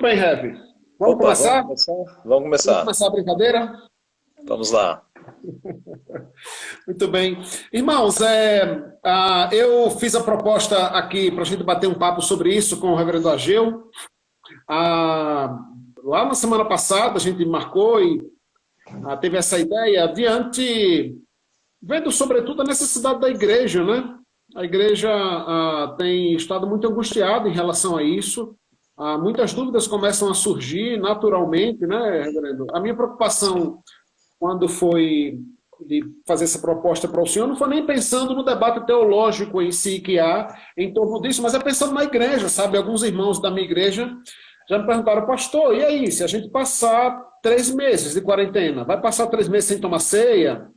bem, Heavy? Vamos Opa, vamos começar? começar? Vamos Vamos começar. começar a brincadeira? Vamos lá. Muito bem. Irmãos, eu fiz a proposta aqui para a gente bater um papo sobre isso com o reverendo Ageu. Ah, Lá na semana passada a gente marcou e teve essa ideia vendo sobretudo a necessidade da igreja, né? A igreja tem estado muito angustiada em relação a isso. Muitas dúvidas começam a surgir naturalmente, né, reverendo? A minha preocupação quando foi de fazer essa proposta para o senhor, não foi nem pensando no debate teológico em si que há em torno disso, mas é pensando na igreja, sabe? Alguns irmãos da minha igreja já me perguntaram, pastor, e aí, se a gente passar 3 meses de quarentena, vai passar 3 meses sem tomar ceia?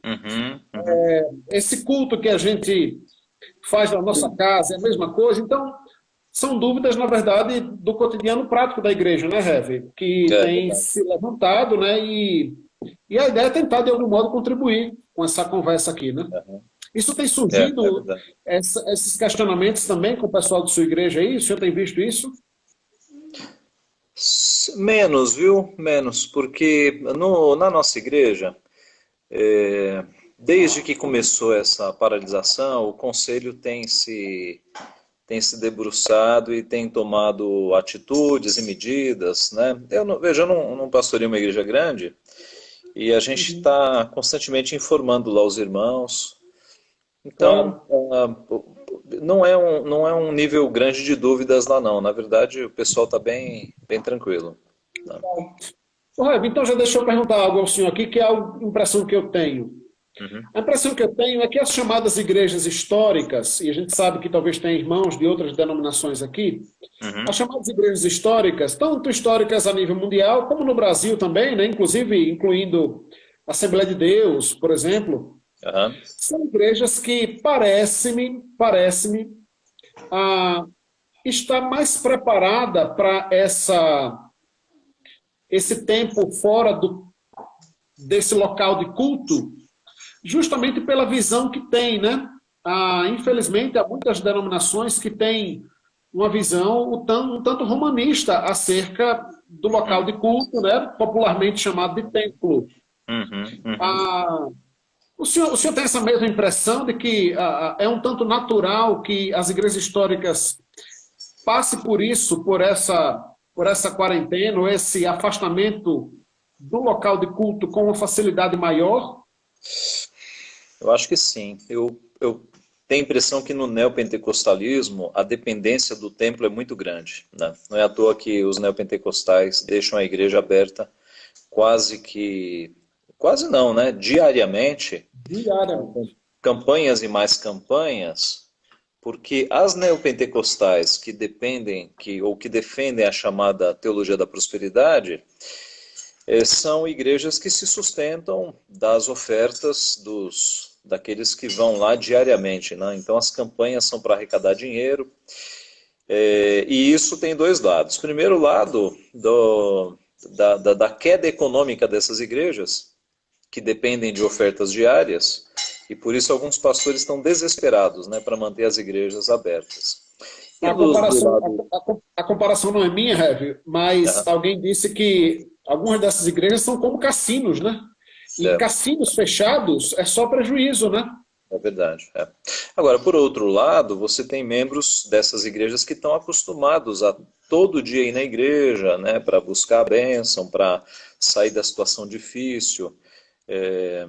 Uhum, uhum. Esse culto que a gente faz na nossa casa é a mesma coisa? Então, são dúvidas, na verdade, do cotidiano prático da igreja, né, Rev? Que É tem verdade. se levantado, né? E a ideia é tentar, de algum modo, contribuir com essa conversa aqui, né? Uhum. Isso tem É surgido, verdade. esses questionamentos também com o pessoal de sua igreja aí? O senhor tem visto isso? Menos, viu? Menos, porque na nossa igreja, desde que começou essa paralisação, o conselho tem se debruçado e tem tomado atitudes e medidas, né? Eu não pastoreio uma igreja grande e a gente Uhum. está constantemente informando lá os irmãos. Então, Claro. não é um nível grande de dúvidas lá não. Na verdade, o pessoal está bem, bem tranquilo. Né? Ô, Rev, então já deixa eu perguntar algo ao senhor aqui, que é a impressão que eu tenho. Uhum, A impressão que eu tenho é que as chamadas igrejas históricas, e a gente sabe que talvez tenha irmãos de outras denominações aqui, uhum, as chamadas igrejas históricas, tanto históricas a nível mundial, como no Brasil também, né, inclusive incluindo a Assembleia de Deus, por exemplo, aham. são igrejas que parece-me, ah, estar mais preparada para esse tempo fora desse local de culto, justamente pela visão que tem, né? Infelizmente, há muitas denominações que têm uma visão um tanto romanista acerca do local Uhum, de culto, né? Popularmente chamado de templo. uhum, uhum. Ah, o senhor tem essa mesma impressão de que é um tanto natural que as igrejas históricas passem por isso, por essa quarentena, ou esse afastamento do local de culto com uma facilidade maior? Eu acho que sim. Eu tenho a impressão que no neopentecostalismo a dependência do templo é muito grande. Né? Não é à toa que os neopentecostais deixam a igreja aberta quase não, né? Diariamente, com Diariamente. campanhas e mais campanhas, porque as neopentecostais que que defendem a chamada teologia da prosperidade, são igrejas que se sustentam das ofertas daqueles que vão lá diariamente, né? Então as campanhas são para arrecadar dinheiro, e isso tem dois lados. Primeiro lado da queda econômica dessas igrejas, que dependem de ofertas diárias, e por isso alguns pastores estão desesperados, né, para manter as igrejas abertas. E A do comparação, lado. a comparação não é minha, Heavy, mas Aham, alguém disse que algumas dessas igrejas são como cassinos, né? E é. cassinos fechados é só prejuízo, né? É verdade. É. Agora, por outro lado, você tem membros dessas igrejas que estão acostumados a todo dia ir na igreja, né, para buscar a bênção, para sair da situação difícil. É,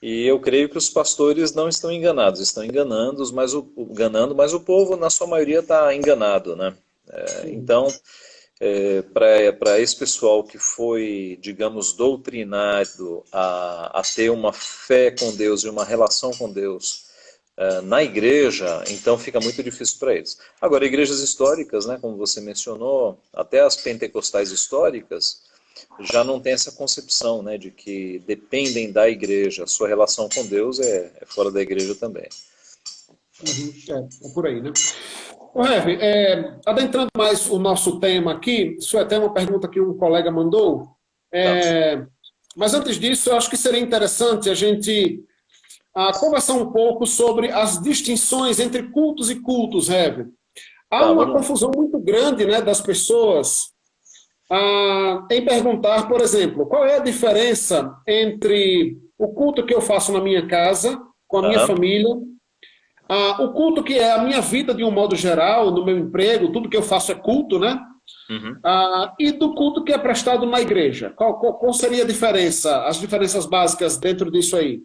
e eu creio que os pastores não estão enganados, estão enganando, mas o povo, na sua maioria, está enganado, né? Uhum. Então, para esse pessoal que foi, digamos, doutrinado a ter uma fé com Deus e uma relação com Deus na igreja, então fica muito difícil para eles. Agora, igrejas históricas, né, como você mencionou, até as pentecostais históricas, já não tem essa concepção, né, de que dependem da igreja, a sua relação com Deus é fora da igreja também. Uhum. É por aí, né? Ô, Heavy, adentrando mais o nosso tema aqui, isso é até uma pergunta que um colega mandou, Tá, mas antes disso, eu acho que seria interessante a gente conversar um pouco sobre as distinções entre cultos e cultos, Heavy. Há tá, uma vamos lá. confusão muito grande, né, das pessoas em perguntar, por exemplo, qual é a diferença entre o culto que eu faço na minha casa, com a minha Aham. família, o culto que é a minha vida de um modo geral, no meu emprego, tudo que eu faço é culto, né? Uhum. E do culto que é prestado na igreja. Qual seria a diferença, as diferenças básicas dentro disso aí?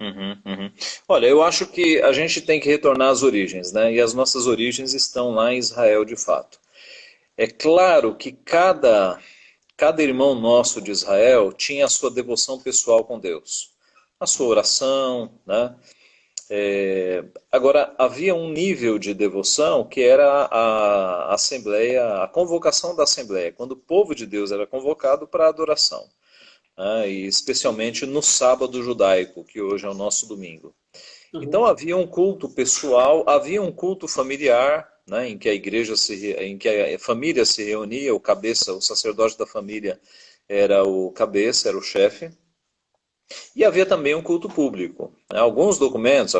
Uhum, uhum. Olha, eu acho que a gente tem que retornar às origens, né? E as nossas origens estão lá em Israel de fato. É claro que cada irmão nosso de Israel tinha a sua devoção pessoal com Deus, a sua oração, né? Agora, havia um nível de devoção que era a assembleia, a convocação da assembleia, quando o povo de Deus era convocado para a adoração, né? E especialmente no sábado judaico, que hoje é o nosso domingo. Então Uhum. havia um culto pessoal, havia um culto familiar, né, em que em que a família se reunia, o cabeça, o sacerdote da família era o cabeça, era o chefe, e havia também um culto público. Alguns documentos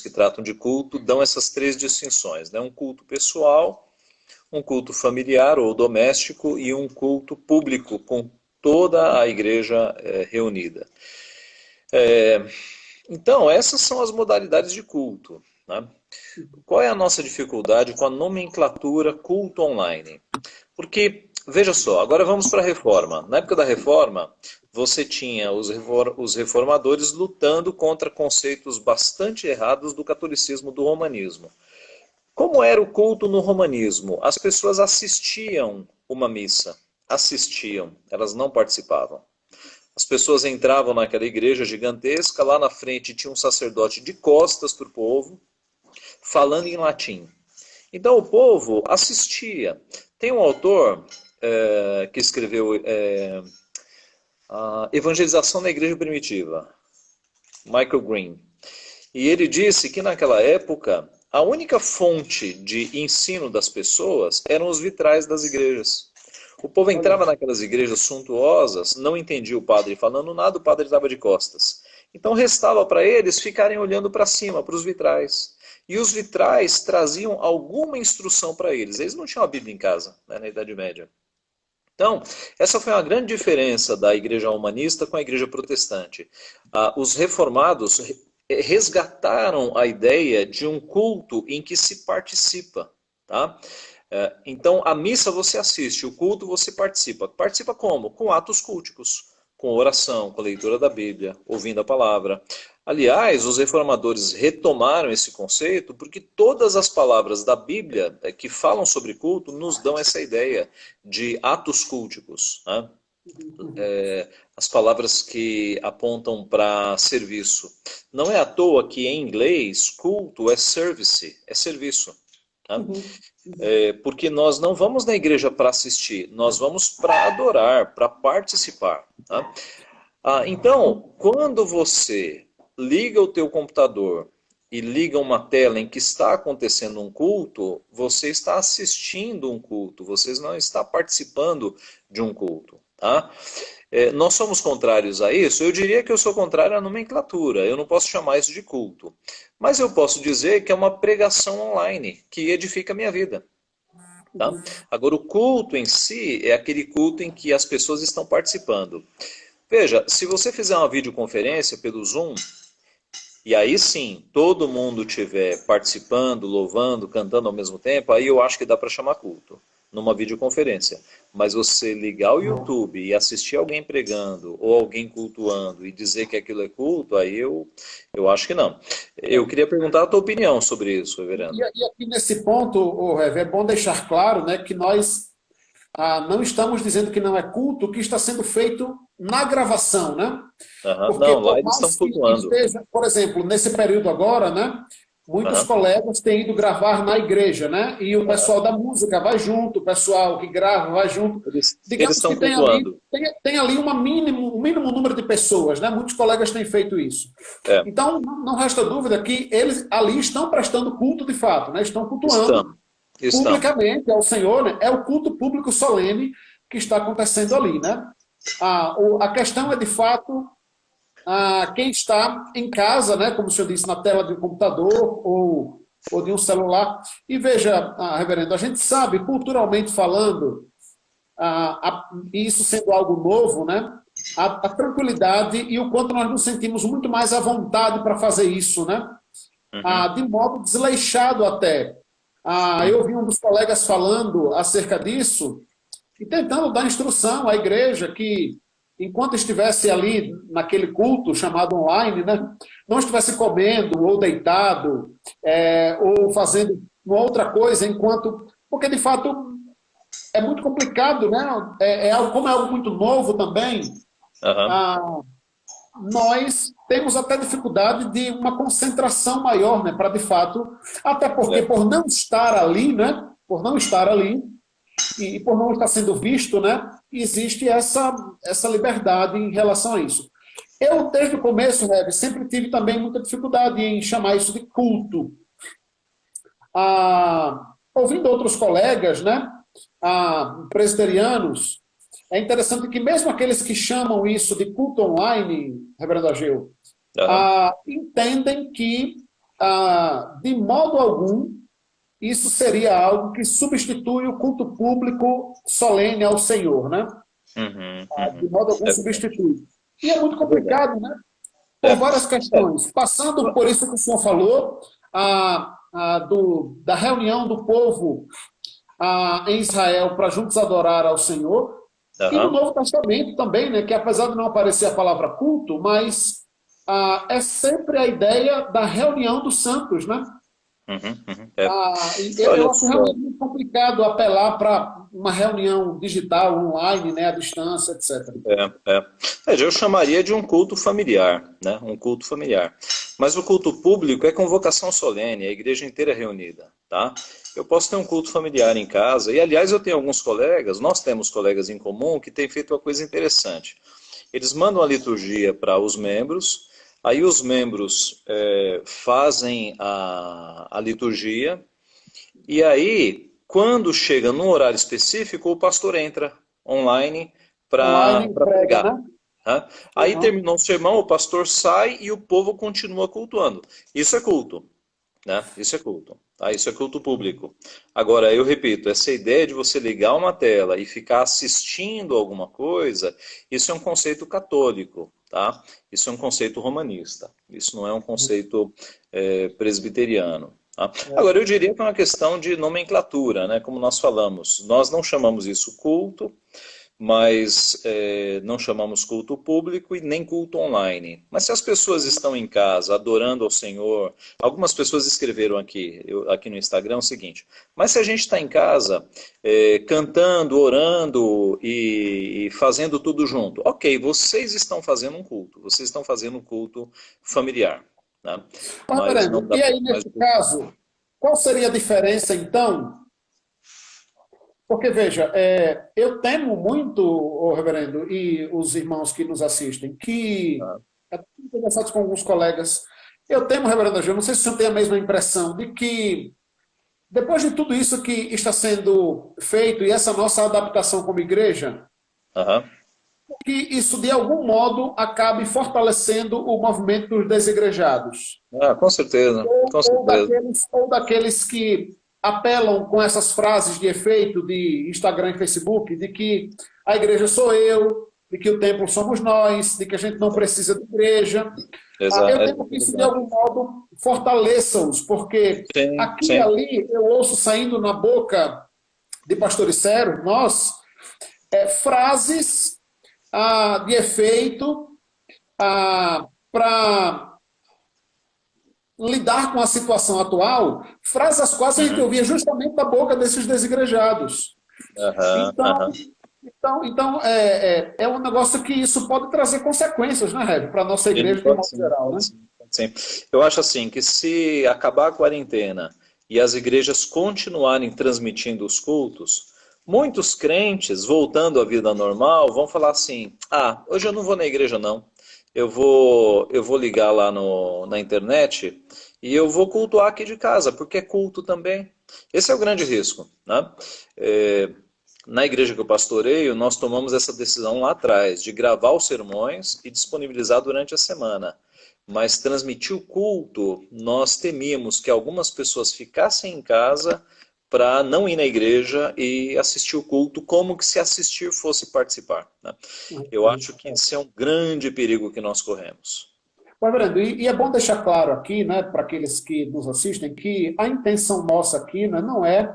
que tratam de culto dão essas três distinções, né, um culto pessoal, um culto familiar ou doméstico e um culto público com toda a igreja reunida. Então, essas são as modalidades de culto, né? Qual é a nossa dificuldade com a nomenclatura culto online? Porque, veja só, agora vamos para a reforma. Na época da reforma, você tinha os reformadores lutando contra conceitos bastante errados do catolicismo, do romanismo. Como era o culto no romanismo? As pessoas assistiam uma missa, assistiam, elas não participavam. As pessoas entravam naquela igreja gigantesca, lá na frente tinha um sacerdote de costas para o povo, falando em latim. Então o povo assistia. Tem um autor que escreveu a Evangelização na Igreja Primitiva, Michael Green. E ele disse que naquela época a única fonte de ensino das pessoas eram os vitrais das igrejas. O povo Olha, entrava naquelas igrejas suntuosas, não entendia o padre falando nada, o padre estava de costas. Então restava para eles ficarem olhando para cima, para os vitrais. E os vitrais traziam alguma instrução para eles. Eles não tinham a Bíblia em casa, né, na Idade Média. Então, essa foi uma grande diferença da igreja humanista com a igreja protestante. Os reformados resgataram a ideia de um culto em que se participa, tá? Então, a missa você assiste, o culto você participa. Participa como? Com atos culticos, com oração, com leitura da Bíblia, ouvindo a palavra. Aliás, os reformadores retomaram esse conceito porque todas as palavras da Bíblia que falam sobre culto nos dão essa ideia de atos culticos, né? As palavras que apontam para serviço. Não é à toa que em inglês culto é service, é serviço. Tá? Porque nós não vamos na igreja para assistir, nós vamos para adorar, para participar. Tá? Então, quando você liga o teu computador e liga uma tela em que está acontecendo um culto, você está assistindo um culto, você não está participando de um culto. Tá? Nós somos contrários a isso? Eu diria que eu sou contrário à nomenclatura, eu não posso chamar isso de culto. Mas eu posso dizer que é uma pregação online, que edifica a minha vida. Tá? Agora, o culto em si é aquele culto em que as pessoas estão participando. Veja, se você fizer uma videoconferência pelo Zoom, e aí sim, todo mundo estiver participando, louvando, cantando ao mesmo tempo, aí eu acho que dá para chamar culto, numa videoconferência. Mas você ligar o YouTube e assistir alguém pregando, ou alguém cultuando, e dizer que aquilo é culto, aí eu acho que não. Eu queria perguntar a tua opinião sobre isso, reverendo. e aqui nesse ponto, Rev, é bom deixar claro, né, que nós não estamos dizendo que não é culto o que está sendo feito na gravação, né? Aham. Porque Não, lá por eles estão mais que cultuando. esteja, por exemplo, nesse período agora, né? Muitos Aham. colegas têm ido gravar na igreja, né? E o Aham. pessoal da música vai junto, o pessoal que grava vai junto. Eles Digamos estão que tem ali, cultuando. tem ali um mínimo número de pessoas, né? Muitos colegas têm feito isso. É, Então, não resta dúvida que eles ali estão prestando culto de fato, né? Estão cultuando estão. Estão. publicamente ao Senhor, né? É o culto público solene que está acontecendo ali, né? A questão é, de fato, quem está em casa, né, como o senhor disse, na tela de um computador ou de um celular. E veja, reverendo, a gente sabe, culturalmente falando, isso sendo algo novo, né? A tranquilidade e o quanto nós nos sentimos muito mais à vontade para fazer isso, né? De modo desleixado até. Eu ouvi um dos colegas falando acerca disso e tentando dar instrução à igreja que, enquanto estivesse ali naquele culto chamado online, né, não estivesse comendo ou deitado ou fazendo uma outra coisa, porque de fato é muito complicado, né? Como é algo muito novo também. Nós temos até dificuldade de uma concentração maior, né, para de fato, até porque por não estar ali, né, por não estar ali e por não estar sendo visto, né, existe essa liberdade em relação a isso. Eu, desde o começo, Rev, sempre tive também muita dificuldade em chamar isso de culto. Ouvindo outros colegas, né, presbiterianos, é interessante que mesmo aqueles que chamam isso de culto online, Reverendo Ageu, entendem que, de modo algum, isso seria algo que substitui o culto público solene ao Senhor, né? De modo algum substitui. E é muito complicado, né? Por várias questões. Passando por isso que o senhor falou, da reunião do povo em Israel para juntos adorar ao Senhor, e no Novo Testamento também, né, que apesar de não aparecer a palavra culto, mas é sempre a ideia da reunião dos santos, né? Eu acho realmente muito complicado apelar para uma reunião digital, online, né, à distância, etc. Eu chamaria de um culto familiar, né? Um culto familiar. Mas o culto público é convocação solene, a igreja inteira reunida, tá? Eu posso ter um culto familiar em casa, e aliás eu tenho alguns colegas, nós temos colegas em comum que têm feito uma coisa interessante. Eles mandam a liturgia para os membros, aí os membros fazem a liturgia, e aí, quando chega num horário específico, o pastor entra online para pregar. Né? Aí terminou o sermão, o pastor sai e o povo continua cultuando. Isso é culto. Né? Isso é culto. Tá? Isso é culto público. Agora, eu repito, essa ideia de você ligar uma tela e ficar assistindo alguma coisa, isso é um conceito católico. Tá? Isso é um conceito romanista. Isso não é um conceito presbiteriano. Tá? Agora, eu diria que é uma questão de nomenclatura, né? Como nós falamos. Nós não chamamos isso culto, mas não chamamos culto público e nem culto online. Mas se as pessoas estão em casa adorando ao Senhor, algumas pessoas escreveram aqui no Instagram o seguinte, mas se a gente está em casa cantando, orando e fazendo tudo junto, ok, vocês estão fazendo um culto, vocês estão fazendo um culto familiar. Né? Mas e aí, nesse caso, qual seria a diferença, então? Porque, veja, eu temo muito, o reverendo, e os irmãos que nos assistem, que, conversados com alguns colegas, eu temo, reverendo Ageu, não sei se o senhor tem a mesma impressão, de que, depois de tudo isso que está sendo feito, e essa nossa adaptação como igreja, que isso, de algum modo, acabe fortalecendo o movimento dos desigrejados. Com certeza. Ou daqueles que apelam com essas frases de efeito de Instagram e Facebook, de que a igreja sou eu, de que o templo somos nós, de que a gente não precisa de igreja. Eu temo que isso, de algum modo, fortaleça-os, porque aqui e ali eu ouço saindo na boca de pastores sérios, nós, frases de efeito para lidar com a situação atual, frases as quais a gente ouvia justamente da boca desses desigrejados. Então é um negócio que isso pode trazer consequências, né, Rev, para a nossa igreja de modo geral, né? Sim. Eu acho assim, que se acabar a quarentena e as igrejas continuarem transmitindo os cultos, muitos crentes, voltando à vida normal, vão falar assim, hoje eu não vou na igreja não. Eu vou ligar lá na internet e eu vou cultuar aqui de casa, porque é culto também. Esse é o grande risco. Né? Na igreja que eu pastoreio, nós tomamos essa decisão lá atrás, de gravar os sermões e disponibilizar durante a semana. Mas transmitir o culto, nós temíamos que algumas pessoas ficassem em casa para não ir na igreja e assistir o culto como que se assistir fosse participar, né? Eu acho que esse é um grande perigo que nós corremos. Reverendo, e é bom deixar claro aqui, né, para aqueles que nos assistem, que a intenção nossa aqui, né, não é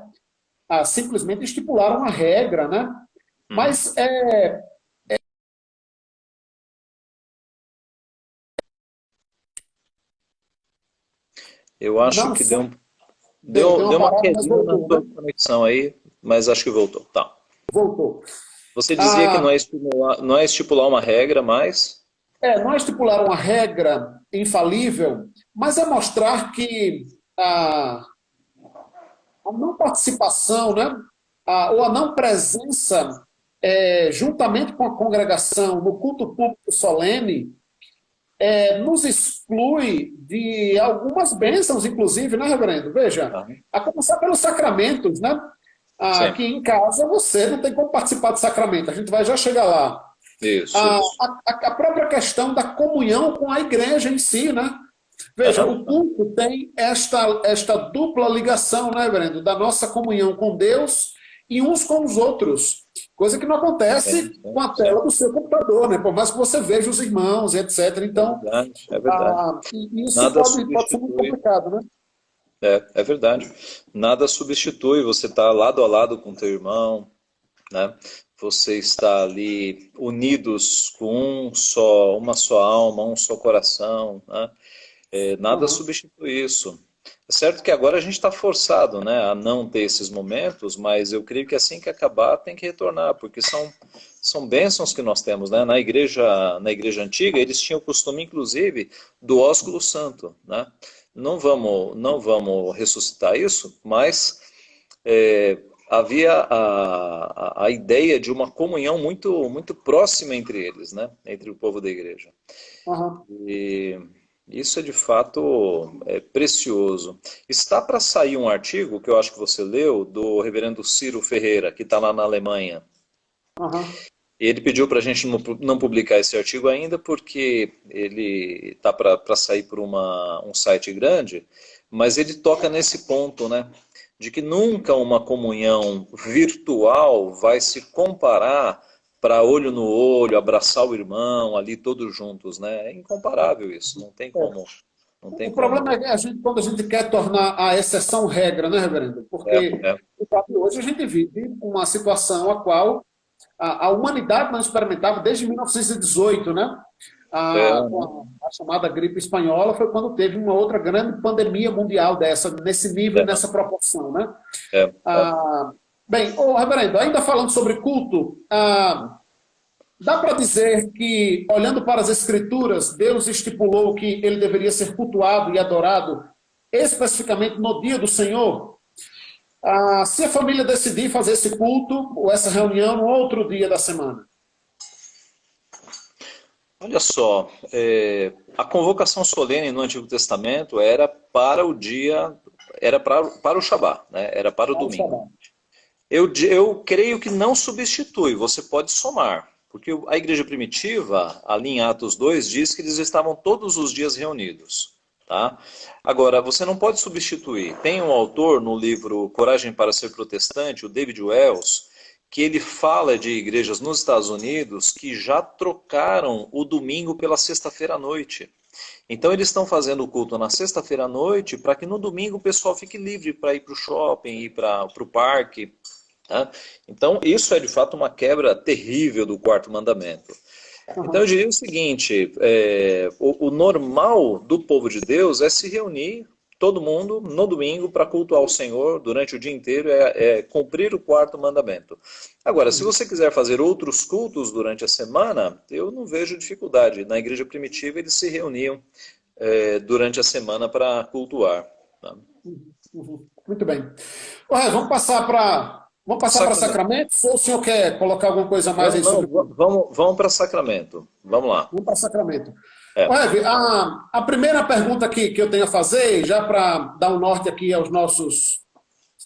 simplesmente estipular uma regra, né, mas Eu acho não que só deu uma uma parada, mas quedinha na voltou, sua né? conexão aí, mas acho que voltou. Tá. Voltou. Você dizia que Ah, não é estipular uma regra, mas... não é estipular uma regra infalível, mas é mostrar que a não participação, né, ou a não presença, juntamente com a congregação, no culto público solene, nos exclui de algumas bênçãos, inclusive, né, reverendo? Veja, Tá. a começar pelos sacramentos, né? Sim, Que em casa você não tem como participar do sacramento, a gente vai já chegar lá. isso, A, isso. a própria questão da comunhão com a igreja em si, né? Veja, Aham, o culto tem esta dupla ligação, né, reverendo? Da nossa comunhão com Deus e uns com os outros. Coisa que não sim, acontece sim, com a sim. tela do seu computador, né? Por mais que você veja os irmãos e etc. É Então, verdade, é verdade. e isso Nada pode ser muito substitui. complicado, né? É verdade. Nada substitui você estar lado a lado com teu irmão, né? Você está ali unidos com uma só alma, um só coração, né? Nada Uhum. substitui isso. É certo que agora a gente está forçado, né, a não ter esses momentos, mas eu creio que assim que acabar tem que retornar, porque são bênçãos que nós temos, né? Na igreja antiga eles tinham o costume, inclusive, do ósculo santo, né? Não vamos ressuscitar isso, mas é, havia a ideia de uma comunhão muito, muito próxima entre eles, né? Entre o povo da igreja. Uhum. E isso é de fato precioso. Está para sair um artigo que eu acho que você leu do reverendo Ciro Ferreira, que está lá na Alemanha. Uhum. Ele pediu para a gente não publicar esse artigo ainda porque ele está para sair por um site grande, mas ele toca nesse ponto, né? De que nunca uma comunhão virtual vai se comparar para olho no olho, abraçar o irmão ali todos juntos, né? É incomparável isso, não tem É. como, não tem O problema como. é quando a gente quer tornar a exceção regra, né, reverendo? É, Porque, é, de fato, hoje a gente vive uma situação a qual a humanidade não experimentava desde 1918, né? né? Com a chamada gripe espanhola foi quando teve uma outra grande pandemia mundial dessa, nesse nível e É, nessa proporção, né? é. Ah, bem, reverendo, ainda falando sobre culto, dá para dizer que, olhando para as Escrituras, Deus estipulou que ele deveria ser cultuado e adorado especificamente no dia do Senhor? Se a família decidir fazer esse culto ou essa reunião no outro dia da semana. Olha só, a convocação solene no Antigo Testamento era para o dia, era para o Shabá, né? Era para o Para o domingo. Shabbat. Eu creio que não substitui, você pode somar, porque a igreja primitiva, ali em Atos 2, diz que eles estavam todos os dias reunidos. Tá? Agora, você não pode substituir. Tem um autor no livro Coragem para Ser Protestante, o David Wells, que ele fala de igrejas nos Estados Unidos que já trocaram o domingo pela sexta-feira à noite. Então eles estão fazendo o culto na sexta-feira à noite para que no domingo o pessoal fique livre para ir para o shopping, ir para o parque. Tá? Então isso é de fato uma quebra terrível do quarto mandamento. Então eu Uhum. diria o seguinte, o normal do povo de Deus é se reunir todo mundo no domingo para cultuar o Senhor durante o dia inteiro, cumprir o quarto mandamento. Agora, se você quiser fazer outros cultos durante a semana, eu não vejo dificuldade. Na igreja primitiva eles se reuniam durante a semana para cultuar. Tá? Uhum. Muito bem. Vamos passar para Sacramento. sacramentos ou o senhor quer colocar alguma coisa a mais Não, aí não, sobre culto? vamos para Sacramento. Vamos lá. Vamos para sacramento. É. Rev, a primeira pergunta que eu tenho a fazer, já para dar um norte aqui aos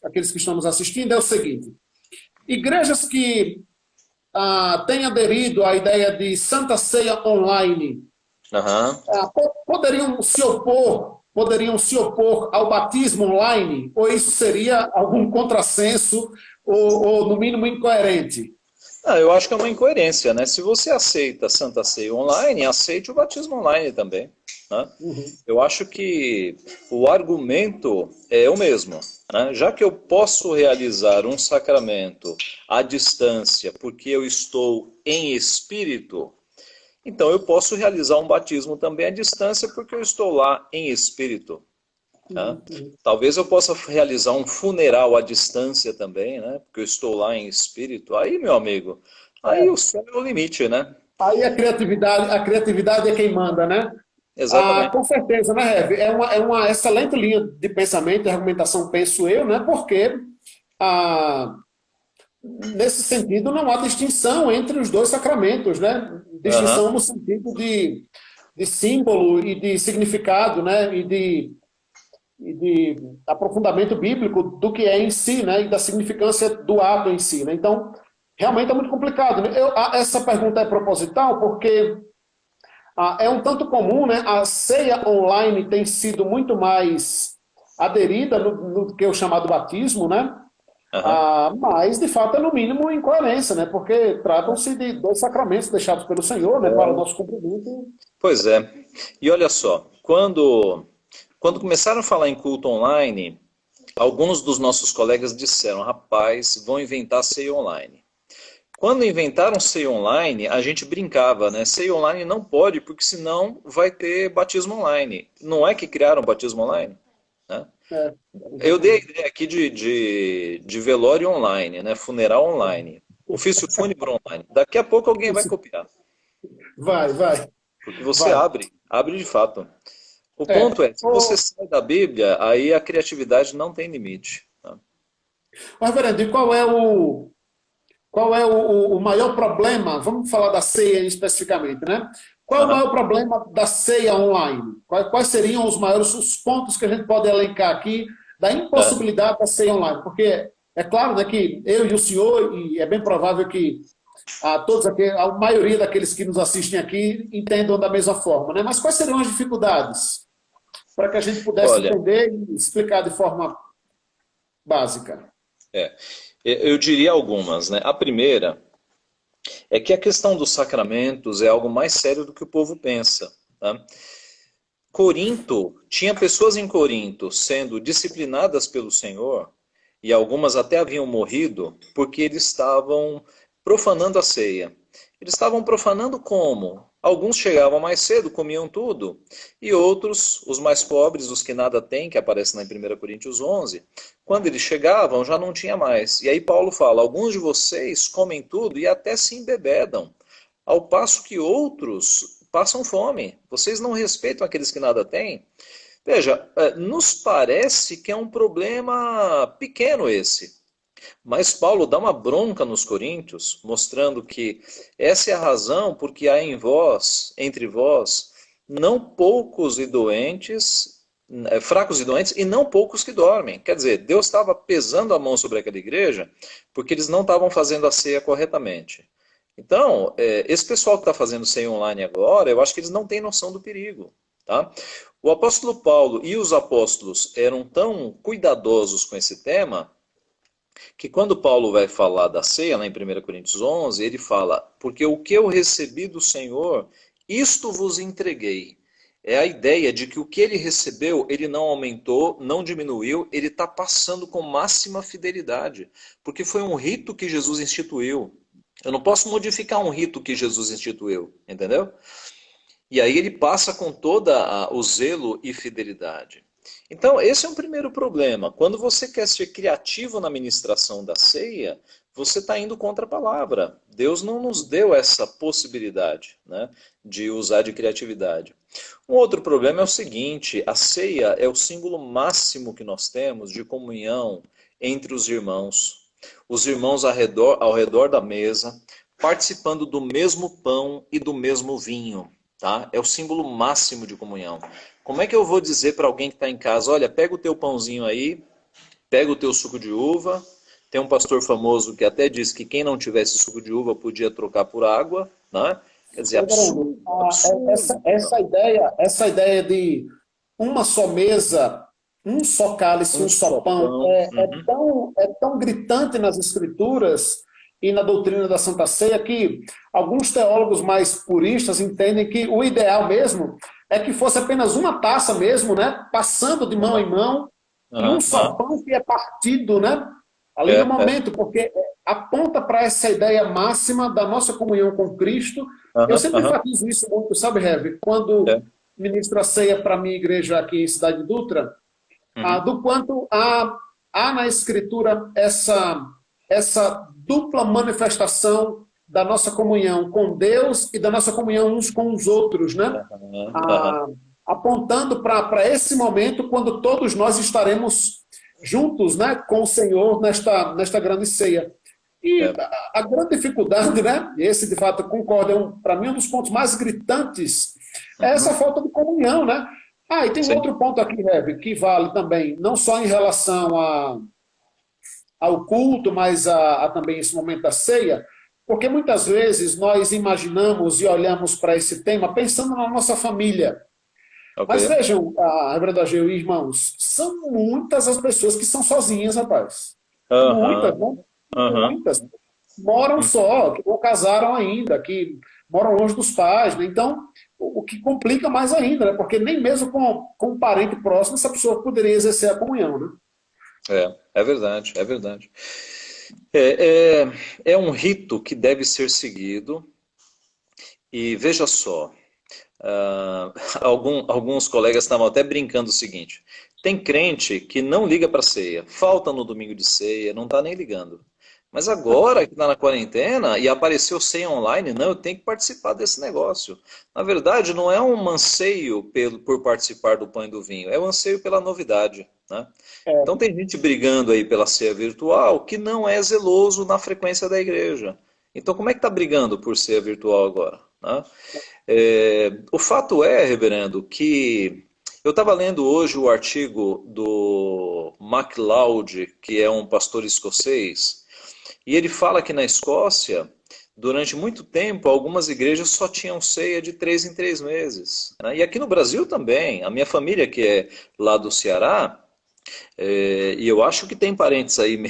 aqueles que estão nos assistindo, é o seguinte: igrejas que têm aderido à ideia de Santa Ceia online, Aham. poderiam se opor, poderiam se opor ao batismo online? Ou isso seria algum contrassenso ou no mínimo, incoerente? Eu acho que é uma incoerência, né? Se você aceita a Santa Ceia online, aceite o batismo online também, né? Uhum. Eu acho que o argumento é o mesmo, né? Já que eu posso realizar um sacramento à distância porque eu estou em espírito, então eu posso realizar um batismo também à distância porque eu estou lá em espírito. Tá? Uhum. Talvez eu possa realizar um funeral à distância também, né? Porque eu estou lá em espírito. Aí, meu amigo, aí o É. céu é o limite, né? Aí a criatividade é quem manda, né? Exatamente. Com certeza, né, Rev? É uma excelente linha de pensamento e argumentação, penso eu, né? Porque ah, nesse sentido não há distinção entre os dois sacramentos, né? Aham. Distinção no sentido de símbolo e de significado, né? E de aprofundamento bíblico do que é em si, né? E da significância do ato em si, né? Então, realmente é muito complicado, né? Essa pergunta é proposital porque é um tanto comum, né? A ceia online tem sido muito mais aderida no que é o chamado batismo, né? Aham. Mas, de fato, é no mínimo incoerência, né? Porque tratam-se de dois sacramentos deixados pelo Senhor, né? Para o nosso cumprimento. Pois é. E olha só, quando começaram a falar em culto online, alguns dos nossos colegas disseram, rapaz, vão inventar ceia online. Quando inventaram ceia online, a gente brincava, né? Ceia online não pode, porque senão vai ter batismo online. Não é que criaram batismo online, né? É, Eu dei a exatamente. ideia aqui de velório online, né? Funeral online, ofício fúnebre online. Daqui a pouco alguém vai copiar, Vai, vai, porque você vai. abre de fato. O É. ponto é, se você sai da Bíblia, aí a criatividade não tem limite. Tá? Mas, reverendo, e qual é o maior problema? Vamos falar da ceia especificamente, né? Qual é o Aham. maior problema da ceia online? Quais seriam os pontos que a gente pode elencar aqui da É. impossibilidade da ceia online? Porque é claro, né, que eu e o senhor, e é bem provável que a maioria daqueles que nos assistem aqui entendam da mesma forma, né? Mas quais seriam as dificuldades para que a gente pudesse Olha, entender e explicar de forma básica? é, eu diria algumas, né? A primeira é que a questão dos sacramentos é algo mais sério do que o povo pensa. Tá? Corinto, tinha pessoas em Corinto sendo disciplinadas pelo Senhor, e algumas até haviam morrido, porque eles estavam profanando a ceia. Eles estavam profanando como? Alguns chegavam mais cedo, comiam tudo, e outros, os mais pobres, os que nada têm, que aparece lá em 1 Coríntios 11, quando eles chegavam já não tinha mais. E aí Paulo fala, alguns de vocês comem tudo e até se embebedam, ao passo que outros passam fome. Vocês não respeitam aqueles que nada têm? Veja, nos parece que é um problema pequeno esse. Mas Paulo dá uma bronca nos coríntios, mostrando que essa é a razão porque há em vós, entre vós, não poucos e doentes, fracos e doentes, e não poucos que dormem. Quer dizer, Deus estava pesando a mão sobre aquela igreja porque eles não estavam fazendo a ceia corretamente. Então, esse pessoal que está fazendo ceia online agora, eu acho que eles não têm noção do perigo. Tá? O apóstolo Paulo e os apóstolos eram tão cuidadosos com esse tema que quando Paulo vai falar da ceia, lá em 1 Coríntios 11, ele fala, porque o que eu recebi do Senhor, isto vos entreguei. É a ideia de que o que ele recebeu, ele não aumentou, não diminuiu, ele está passando com máxima fidelidade, porque foi um rito que Jesus instituiu. Eu não posso modificar um rito que Jesus instituiu, entendeu? E aí ele passa com toda o zelo e fidelidade. Então, esse é um primeiro problema. Quando você quer ser criativo na ministração da ceia, você está indo contra a palavra. Deus não nos deu essa possibilidade, né, de usar de criatividade. Um outro problema é o seguinte: a ceia é o símbolo máximo que nós temos de comunhão entre os irmãos. Os irmãos ao redor da mesa, participando do mesmo pão e do mesmo vinho. Tá? É o símbolo máximo de comunhão. Como é que eu vou dizer para alguém que está em casa, olha, pega o teu pãozinho aí, pega o teu suco de uva. Tem um pastor famoso que até disse que quem não tivesse suco de uva podia trocar por água, né? Quer dizer, Reverendo, absurdo, absurdo. essa ideia de uma só mesa, um só cálice, um só pão, é tão gritante nas Escrituras e na doutrina da Santa Ceia que alguns teólogos mais puristas entendem que o ideal mesmo é que fosse apenas uma taça mesmo, né, passando de mão em mão, e um só pão que é partido, né, ali no momento, porque aponta para essa ideia máxima da nossa comunhão com Cristo. Eu sempre enfatizo isso muito, sabe, Rev? Quando ministro a ceia para a minha igreja aqui em Cidade Dutra, do quanto há na Escritura essa dupla manifestação da nossa comunhão com Deus e da nossa comunhão uns com os outros, né? Apontando para esse momento quando todos nós estaremos juntos, né, com o Senhor nesta grande ceia. E a grande dificuldade, né, esse de fato concordo, para mim um dos pontos mais gritantes é essa falta de comunhão, né? E tem outro ponto aqui, Rev, que vale também, não só em relação ao culto, mas a também esse momento da ceia, porque muitas vezes nós imaginamos e olhamos para esse tema pensando na nossa família. Mas vejam, Reverendo Ageu e irmãos, são muitas as pessoas que são sozinhas, rapaz. Muitas, né? Muitas. Moram só, que não casaram ainda, que moram longe dos pais, né? Então, o que complica mais ainda, né? Porque nem mesmo com um parente próximo essa pessoa poderia exercer a comunhão, né? É verdade, é verdade. É um rito que deve ser seguido, e veja só, alguns colegas estavam até brincando o seguinte: tem crente que não liga para ceia, falta no domingo de ceia, não está nem ligando. Mas agora que está na quarentena e apareceu ceia online, não, eu tenho que participar desse negócio. Na verdade, não é um anseio por participar do pão e do vinho, é um anseio pela novidade, né? Então tem gente brigando aí pela ceia virtual que não é zeloso na frequência da igreja. Então como é que está brigando por ceia virtual agora, né? O fato é, reverendo, que eu estava lendo hoje o artigo do MacLeod, que é um pastor escocês, e ele fala que na Escócia, durante muito tempo, algumas igrejas só tinham ceia de 3 em 3 meses, né? E aqui no Brasil também. A minha família, que é lá do Ceará, e eu acho que tem parentes aí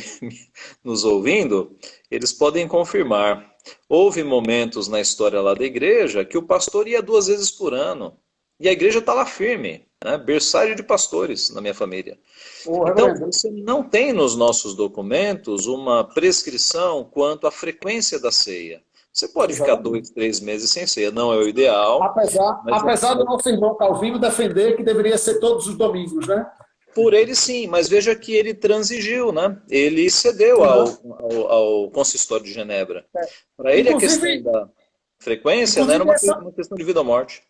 nos ouvindo, eles podem confirmar. Houve momentos na história lá da igreja que o pastor ia 2 vezes por ano. E a igreja está lá firme, né? Berçário de pastores na minha família. Então, você não tem nos nossos documentos uma prescrição quanto à frequência da ceia. Você pode ficar 2, 3 meses sem ceia, não é o ideal. Apesar do nosso irmão Calvino defender que deveria ser todos os domingos, né? Por ele sim, mas veja que ele transigiu, né? Ele cedeu ao Consistório de Genebra. Para ele, inclusive, a questão da frequência, né, era uma questão de vida ou morte.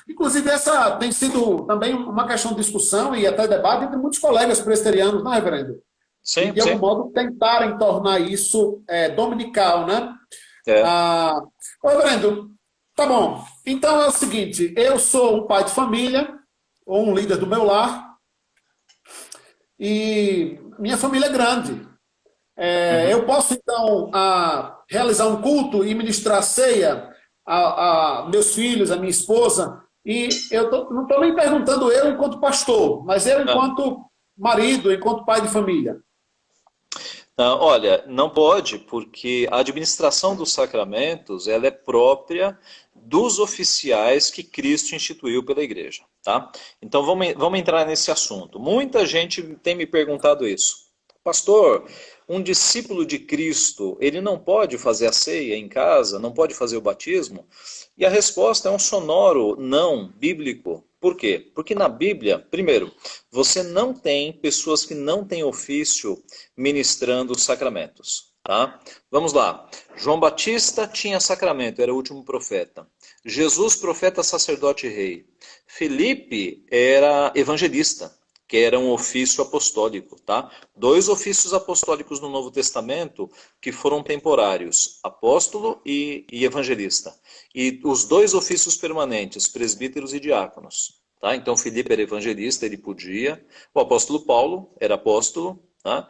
Inclusive, essa tem sido também uma questão de discussão e até debate entre muitos colegas presbiterianos, não é, reverendo? Sim, de algum modo tentarem tornar isso dominical, né? Reverendo, tá bom. Então é o seguinte, eu sou um pai de família, ou um líder do meu lar, e minha família é grande. Eu posso, então, realizar um culto e ministrar ceia a meus filhos, a minha esposa, e não estou nem perguntando eu enquanto pastor, mas eu enquanto marido, enquanto pai de família. Olha, não pode, porque a administração dos sacramentos ela é própria dos oficiais que Cristo instituiu pela igreja, tá? Então vamos entrar nesse assunto. Muita gente tem me perguntado isso. Pastor, um discípulo de Cristo, ele não pode fazer a ceia em casa? Não pode fazer o batismo? E a resposta é um sonoro não bíblico. Por quê? Porque na Bíblia, primeiro, você não tem pessoas que não têm ofício ministrando os sacramentos. Tá? Vamos lá. João Batista tinha sacramento, era o último profeta. Jesus, profeta, sacerdote e rei. Filipe era evangelista, que era um ofício apostólico, tá? 2 ofícios apostólicos no Novo Testamento que foram temporários, apóstolo e evangelista. E os 2 ofícios permanentes, presbíteros e diáconos, tá? Então Filipe era evangelista, ele podia. O apóstolo Paulo era apóstolo, tá?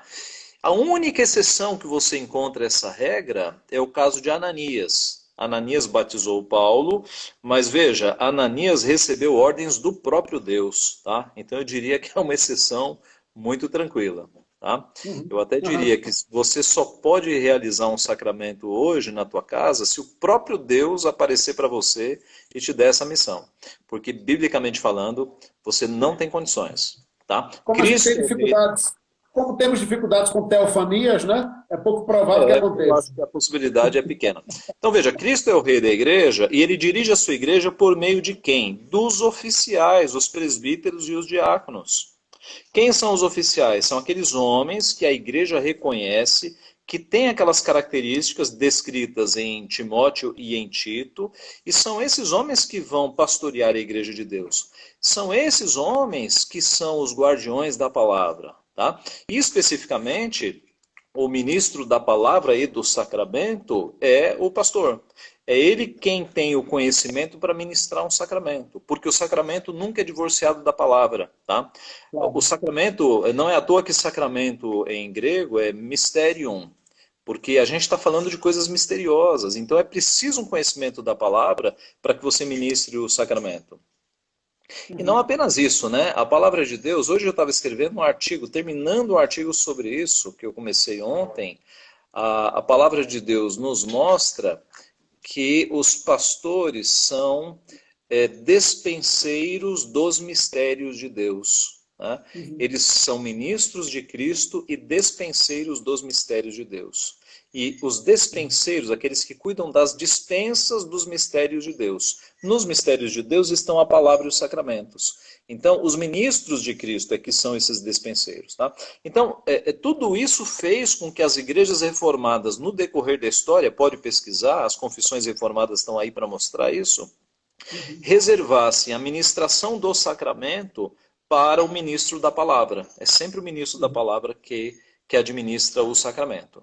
A única exceção que você encontra essa regra é o caso de Ananias. Ananias batizou Paulo, mas veja, Ananias recebeu ordens do próprio Deus, tá? Então eu diria que é uma exceção muito tranquila, tá? Uhum. Eu até Aham. diria que você só pode realizar um sacramento hoje na tua casa se o próprio Deus aparecer para você e te der essa missão. Porque, biblicamente falando, você não tem condições, tá? Como a gente tem Cristo é o rei. dificuldades, como temos dificuldades com teofanias, né? É pouco provável que Eu acho aconteça. que a possibilidade é pequena. Então veja, Cristo é o rei da igreja e ele dirige a sua igreja por meio de quem? Dos oficiais, os presbíteros e os diáconos. Quem são os oficiais? São aqueles homens que a igreja reconhece que têm aquelas características descritas em Timóteo e em Tito, e são esses homens que vão pastorear a igreja de Deus. São esses homens que são os guardiões da palavra, tá? E especificamente, o ministro da palavra e do sacramento é o pastor. É ele quem tem o conhecimento para ministrar um sacramento, porque o sacramento nunca é divorciado da palavra, tá? O Claro. sacramento, não é à toa que sacramento em grego é mysterium, porque a gente está falando de coisas misteriosas, então é preciso um conhecimento da palavra para que você ministre o sacramento. E não Uhum. apenas isso, né? A palavra de Deus, hoje eu estava escrevendo um artigo, terminando um artigo sobre isso, que eu comecei ontem. A palavra de Deus nos mostra que os pastores são despenseiros dos mistérios de Deus, né? Uhum. Eles são ministros de Cristo e despenseiros dos mistérios de Deus. E os despenseiros, aqueles que cuidam das dispensas dos mistérios de Deus. Nos mistérios de Deus estão a palavra e os sacramentos. Então, os ministros de Cristo é que são esses despenseiros. Tá? Então, tudo isso fez com que as igrejas reformadas, no decorrer da história, pode pesquisar, as confissões reformadas estão aí para mostrar isso, Uhum. reservassem a ministração do sacramento para o ministro da palavra. É sempre o ministro da Uhum. palavra que administra o sacramento.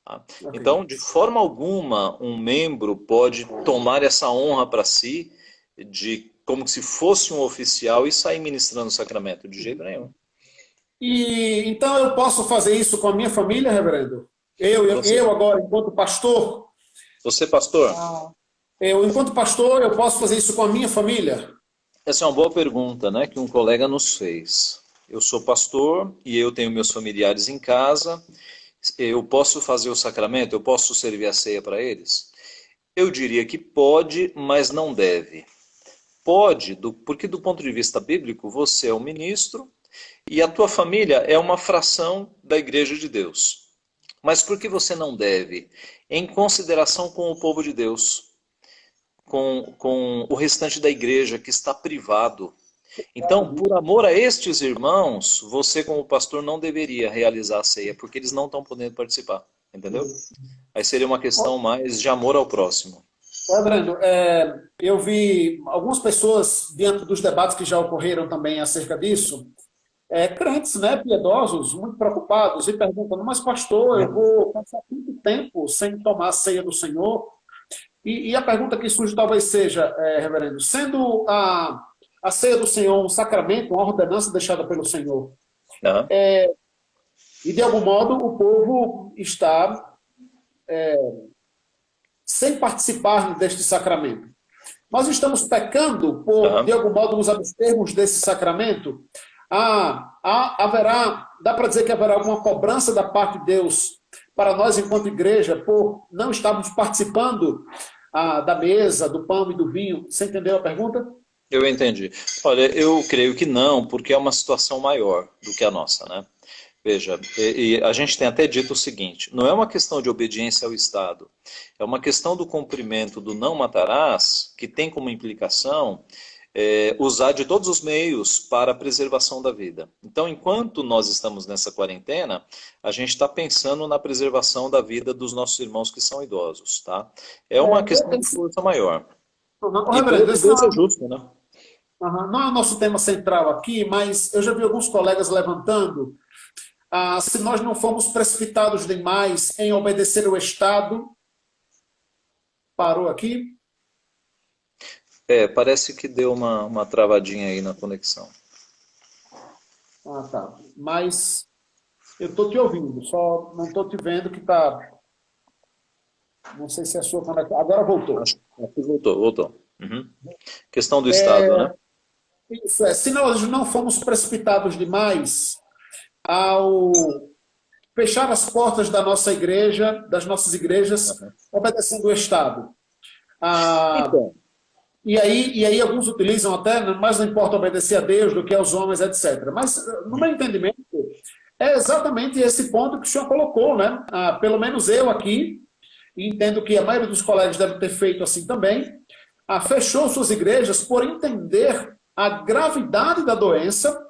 Tá? Ok. Então, de forma alguma, um membro pode tomar essa honra para si, de como se fosse um oficial e sair ministrando o sacramento. De jeito nenhum. E então eu posso fazer isso com a minha família, reverendo? Eu Você, agora, enquanto pastor, você pastor? enquanto pastor, eu posso fazer isso com a minha família? Essa é uma boa pergunta, né, que um colega nos fez. Eu sou pastor e eu tenho meus familiares em casa. Eu posso fazer o sacramento? Eu posso servir a ceia para eles? Eu diria que pode, mas não deve. Pode, porque do ponto de vista bíblico, você é um ministro e a tua família é uma fração da igreja de Deus. Mas por que você não deve? Em consideração com o povo de Deus, com o restante da igreja que está privado. Então, por amor a estes irmãos, você como pastor não deveria realizar a ceia, porque eles não estão podendo participar, entendeu? Aí seria uma questão mais de amor ao próximo. Reverendo, eu vi algumas pessoas, diante dos debates que já ocorreram também acerca disso, crentes, né, piedosos, muito preocupados, e perguntando, mas pastor, eu vou passar tanto tempo sem tomar a ceia do Senhor? E a pergunta que surge talvez seja, reverendo, sendo a ceia do Senhor um sacramento, uma ordenança deixada pelo Senhor, Tá? e de algum modo o povo está sem participar deste sacramento. Nós estamos pecando por, de Tá? algum modo, nos abstermos desse sacramento? Dá para dizer que haverá alguma cobrança da parte de Deus para nós, enquanto igreja, por não estarmos participando da mesa, do pão e do vinho? Você entendeu a pergunta? Eu entendi. Olha, eu creio que não, porque é uma situação maior do que a nossa, né? Veja, e a gente tem até dito o seguinte: não é uma questão de obediência ao Estado, é uma questão do cumprimento do não matarás, que tem como implicação usar de todos os meios para a preservação da vida. Então, enquanto nós estamos nessa quarentena, a gente está pensando na preservação da vida dos nossos irmãos que são idosos, tá? É uma questão de força maior. E Reverendo, esse Deus é justo, né? não é o nosso tema central aqui, mas eu já vi alguns colegas levantando. Se nós não formos precipitados demais em obedecer o Estado, parou aqui? Parece que deu uma travadinha aí na conexão. Tá. Mas eu estou te ouvindo, só não estou te vendo que está. Não sei se a sua conexão... Agora voltou. Acho que voltou. Uhum. Questão do Estado, né? Isso é, se nós não fomos precipitados demais ao fechar as portas da nossa igreja, das nossas igrejas, obedecendo o Estado. Então, E aí alguns utilizam até, mas não importa obedecer a Deus do que aos homens, etc. Mas, no meu entendimento, é exatamente esse ponto que o senhor colocou, né? Pelo menos eu aqui, e entendo que a maioria dos colegas deve ter feito assim também, fechou suas igrejas por entender a gravidade da doença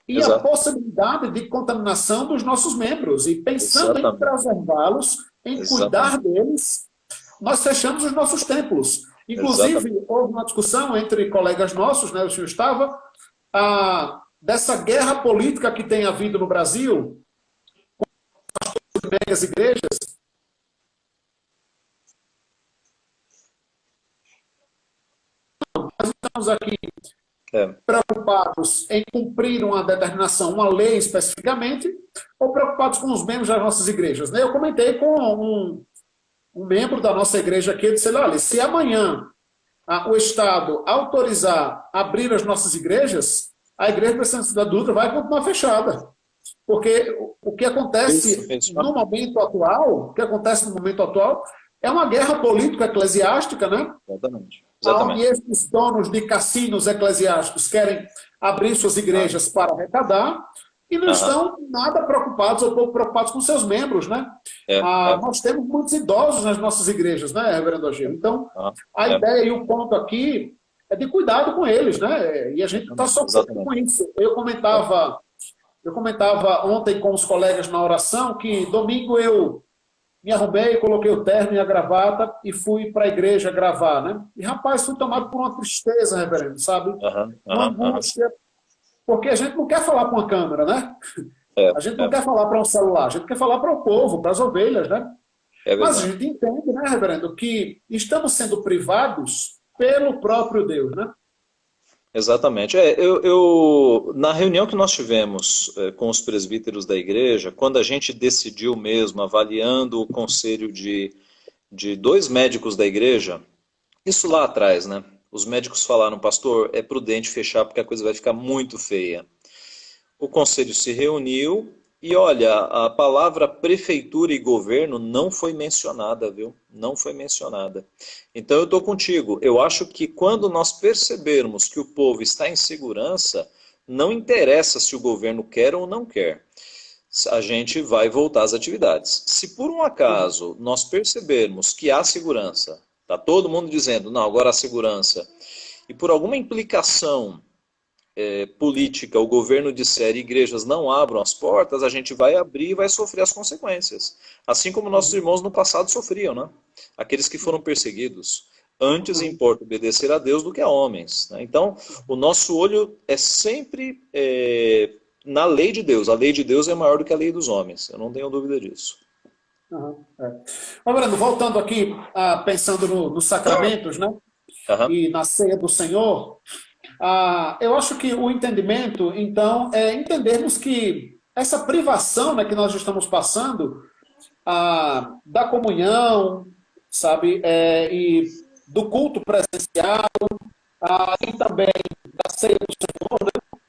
e exato. a possibilidade de contaminação dos nossos membros. E pensando em preservá-los, em cuidar deles, nós fechamos os nossos templos. Inclusive, houve uma discussão entre colegas nossos, né, o senhor estava, dessa guerra política que tem havido no Brasil, com as megas igrejas. Nós estamos aqui preocupados em cumprir uma determinação, uma lei especificamente, ou preocupados com os membros das nossas igrejas, né? Eu comentei com um membro da nossa igreja aqui, eu disse, olha, se amanhã o Estado autorizar abrir as nossssas igrejas, a igreja presidente da Dutra vai continuar fechada. Porque o que acontece no momento atual, é uma guerra político-eclesiástica, né? Exatamente. E esses donos de cassinos eclesiásticos querem abrir suas igrejas para arrecadar e não estão nada preocupados ou pouco preocupados com seus membros, né? Nós temos muitos idosos nas nossas igrejas, né, reverendo Ageu? Então, a ideia e o ponto aqui é de cuidado com eles, né? E a gente está sofrendo com isso. Eu comentava ontem com os colegas na oração que domingo eu me arrumei, coloquei o terno e a gravata e fui para a igreja gravar, né? E, rapaz, fui tomado por uma tristeza, reverendo, sabe? Uma angústia, porque a gente não quer falar para uma câmera, né? A gente não quer falar para um celular, a gente quer falar para o povo, para as ovelhas, né? Mas a gente entende, né, reverendo, que estamos sendo privados pelo próprio Deus, né? Exatamente. Na reunião que nós tivemos com os presbíteros da igreja, quando a gente decidiu mesmo, avaliando o conselho de 2 médicos da igreja, isso lá atrás, né? Os médicos falaram, pastor, é prudente fechar porque a coisa vai ficar muito feia. O conselho se reuniu e, olha, a palavra prefeitura e governo não foi mencionada, viu? Não foi mencionada. Então eu estou contigo. Eu acho que quando nós percebermos que o povo está em segurança, não interessa se o governo quer ou não quer. A gente vai voltar às atividades. Se por um acaso nós percebermos que há segurança, está todo mundo dizendo, não, agora há segurança, e por alguma implicação política, o governo disser igrejas não abram as portas, a gente vai abrir e vai sofrer as consequências. Assim como nossos irmãos no passado sofriam, né? Aqueles que foram perseguidos. Antes importa obedecer a Deus do que a homens, né? Então, o nosso olho é sempre na lei de Deus. A lei de Deus é maior do que a lei dos homens. Eu não tenho dúvida disso. Brando, voltando aqui, pensando nos sacramentos, né? E na ceia do Senhor, eu acho que o entendimento, então, é entendermos que essa privação, né, que nós estamos passando, da comunhão, sabe, e do culto presencial, e também da ceia do Senhor, né,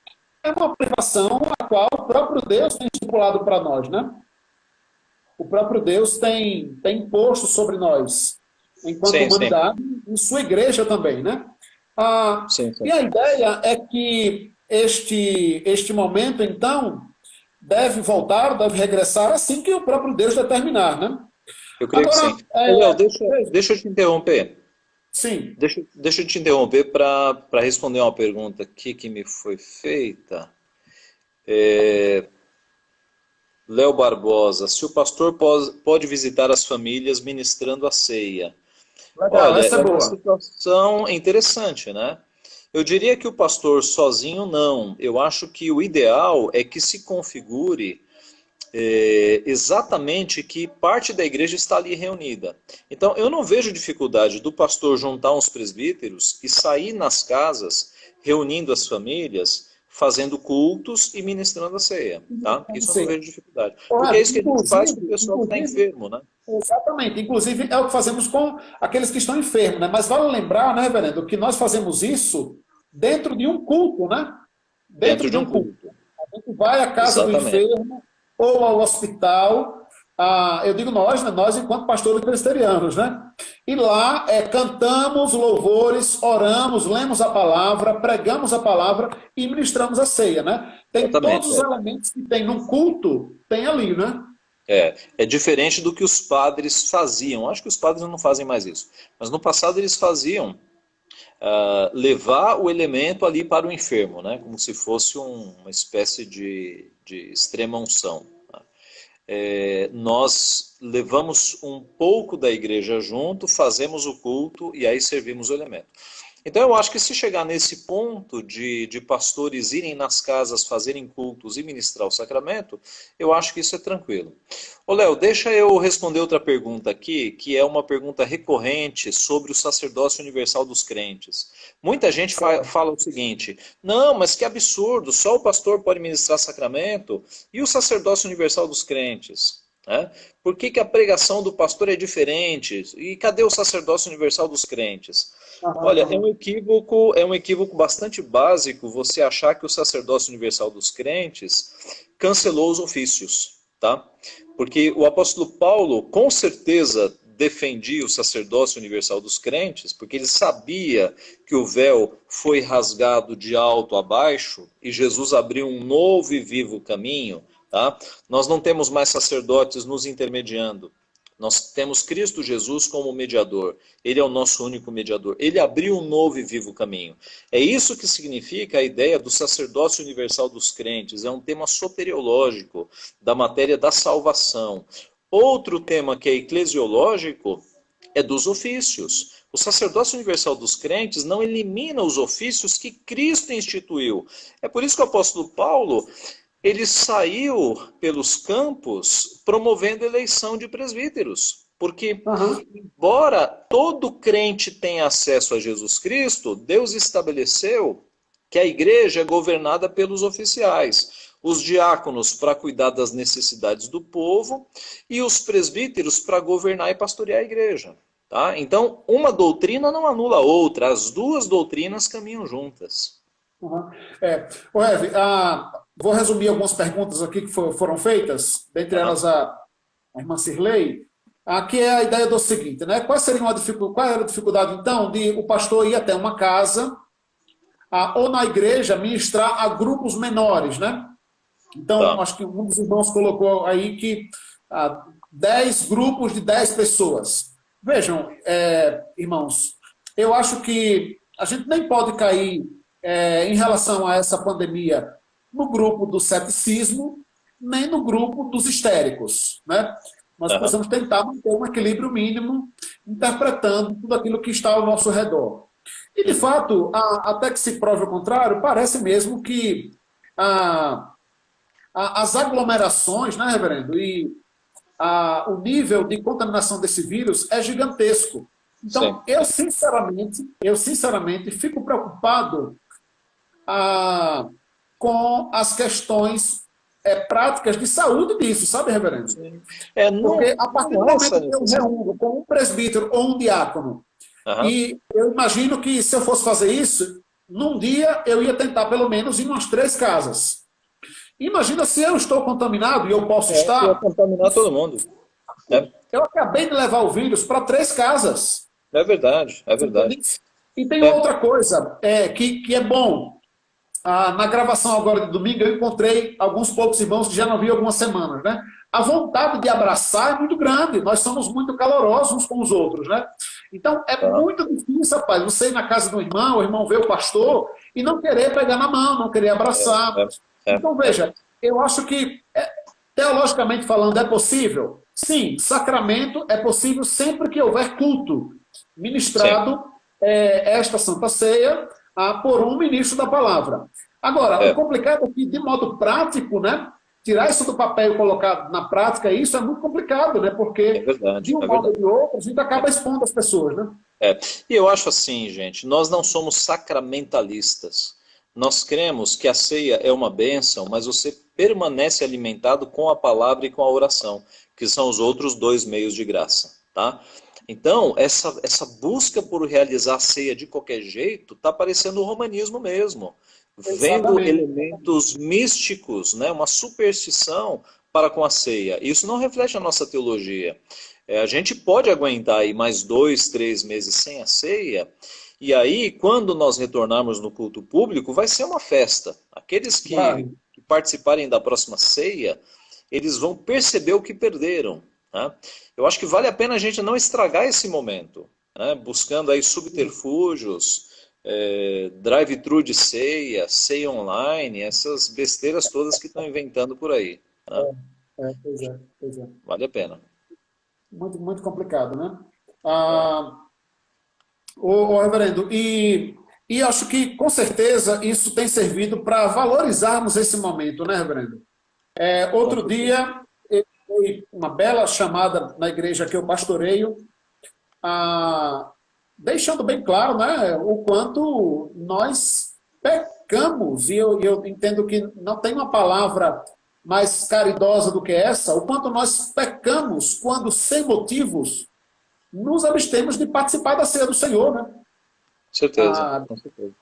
é uma privação a qual o próprio Deus tem estipulado para nós, né? O próprio Deus tem imposto sobre nós, enquanto humanidade, e sua igreja também, né? E a ideia é que este momento, então, deve voltar, deve regressar assim que o próprio Deus determinar, né? Eu creio que sim. Léo, deixa eu te interromper. Sim. Deixa eu te interromper para responder uma pergunta aqui que me foi feita. Léo Barbosa, se o pastor pode visitar as famílias ministrando a ceia. Legal, olha, essa é boa. Uma situação interessante, né? Eu diria que o pastor sozinho não. Eu acho que o ideal é que se configure exatamente que parte da igreja está ali reunida. Então, eu não vejo dificuldade do pastor juntar uns presbíteros e sair nas casas, reunindo as famílias, fazendo cultos e ministrando a ceia. Tá? Isso eu não vejo dificuldade. Porque é isso que a gente faz com o pessoal que está enfermo, né? Exatamente. Inclusive, é o que fazemos com aqueles que estão enfermos, né? Mas vale lembrar, né, reverendo, que nós fazemos isso dentro de um culto, né? Dentro Dentro de de um um culto. culto. A gente vai à casa do Exatamente. enfermo ou ao hospital. Eu digo nós, né? Nós enquanto pastores presbiterianos, né? E lá cantamos louvores, oramos, lemos a palavra, pregamos a palavra e ministramos a ceia, né? Tem todos Exatamente. os elementos que tem num culto, tem ali, né? É diferente do que os padres faziam. Acho que os padres não fazem mais isso. Mas no passado eles faziam levar o elemento ali para o enfermo, né? Como se fosse uma espécie de extrema unção. Tá? Nós levamos um pouco da igreja junto, fazemos o culto e aí servimos o elemento. Então eu acho que se chegar nesse ponto de pastores irem nas casas, fazerem cultos e ministrar o sacramento, eu acho que isso é tranquilo. Ô Léo, deixa eu responder outra pergunta aqui, que é uma pergunta recorrente sobre o sacerdócio universal dos crentes. Muita gente fala o seguinte, não, mas que absurdo, só o pastor pode ministrar sacramento e o sacerdócio universal dos crentes? Né? Por que a pregação do pastor é diferente? E cadê o sacerdócio universal dos crentes? Olha, é um equívoco bastante básico você achar que o sacerdócio universal dos crentes cancelou os ofícios, tá? Porque o apóstolo Paulo, com certeza, defendia o sacerdócio universal dos crentes, porque ele sabia que o véu foi rasgado de alto a baixo e Jesus abriu um novo e vivo caminho, tá? Nós não temos mais sacerdotes nos intermediando. Nós temos Cristo Jesus como mediador. Ele é o nosso único mediador. Ele abriu um novo e vivo caminho. É isso que significa a ideia do sacerdócio universal dos crentes. É um tema soteriológico da matéria da salvação. Outro tema que é eclesiológico é dos ofícios. O sacerdócio universal dos crentes não elimina os ofícios que Cristo instituiu. É por isso que o apóstolo Paulo ele saiu pelos campos promovendo eleição de presbíteros. Porque, embora todo crente tenha acesso a Jesus Cristo, Deus estabeleceu que a igreja é governada pelos oficiais. Os diáconos para cuidar das necessidades do povo e os presbíteros para governar e pastorear a igreja. Tá? Então, uma doutrina não anula a outra, as duas doutrinas caminham juntas. Vou resumir algumas perguntas aqui que foram feitas, dentre elas a irmã Cirlei. Aqui é a ideia do seguinte, né? Qual era a dificuldade, então, de o pastor ir até uma casa ou na igreja ministrar a grupos menores, né? Então, acho que um dos irmãos colocou aí que 10 grupos de 10 pessoas. Vejam, irmãos, eu acho que a gente nem pode cair em relação a essa pandemia no grupo do ceticismo, nem no grupo dos histéricos, né? Nós precisamos tentar manter um equilíbrio mínimo, interpretando tudo aquilo que está ao nosso redor. E, de fato, até que se prove o contrário, parece mesmo que as aglomerações, né, reverendo, e o nível de contaminação desse vírus é gigantesco. Então, eu sinceramente fico preocupado com as questões práticas de saúde disso, sabe, reverendo? Porque a partir do momento que eu reúno com um presbítero ou um diácono, e eu imagino que se eu fosse fazer isso, num dia eu ia tentar pelo menos ir em umas 3 casas. Imagina se eu estou contaminado e eu posso estar... Eu contaminar todo mundo. Eu acabei de levar o vírus para 3 casas. É verdade, é verdade. E tem outra coisa que é bom. Na gravação agora de domingo, eu encontrei alguns poucos irmãos que já não vi há algumas semanas, né? A vontade de abraçar é muito grande. Nós somos muito calorosos uns com os outros, né? Então, muito difícil, rapaz, você ir na casa do irmão, o irmão ver o pastor e não querer pegar na mão, não querer abraçar. Então, veja, eu acho que, teologicamente falando, é possível? Sim, sacramento é possível sempre que houver culto ministrado esta Santa Ceia por um ministro da palavra. Agora, o complicado é que, de modo prático, né, tirar isso do papel e colocar na prática, isso é muito complicado, né, porque de um modo ou de outro, a gente acaba expondo as pessoas. Né? E eu acho assim, gente, nós não somos sacramentalistas. Nós cremos que a ceia é uma bênção, mas você permanece alimentado com a palavra e com a oração, que são os outros dois meios de graça, tá? Então, essa busca por realizar a ceia de qualquer jeito está parecendo o romanismo mesmo, vendo Exatamente. elementos místicos, né, uma superstição para com a ceia. Isso não reflete a nossa teologia. A gente pode aguentar aí mais 2, 3 meses sem a ceia, e aí, quando nós retornarmos no culto público, vai ser uma festa. Aqueles que participarem da próxima ceia, eles vão perceber o que perderam. Né? Eu acho que vale a pena a gente não estragar esse momento, né? Buscando aí subterfúgios, drive-thru de ceia, ceia online, essas besteiras todas que estão inventando por aí. Né? Pois é. Vale a pena. Muito, muito complicado, né? Reverendo, e acho que com certeza isso tem servido para valorizarmos esse momento, né, Reverendo? Outro dia, foi uma bela chamada na igreja que eu pastoreio, deixando bem claro, né, o quanto nós pecamos, e eu entendo que não tem uma palavra mais caridosa do que essa, o quanto nós pecamos quando, sem motivos, nos abstemos de participar da ceia do Senhor, né? Certeza, com certeza.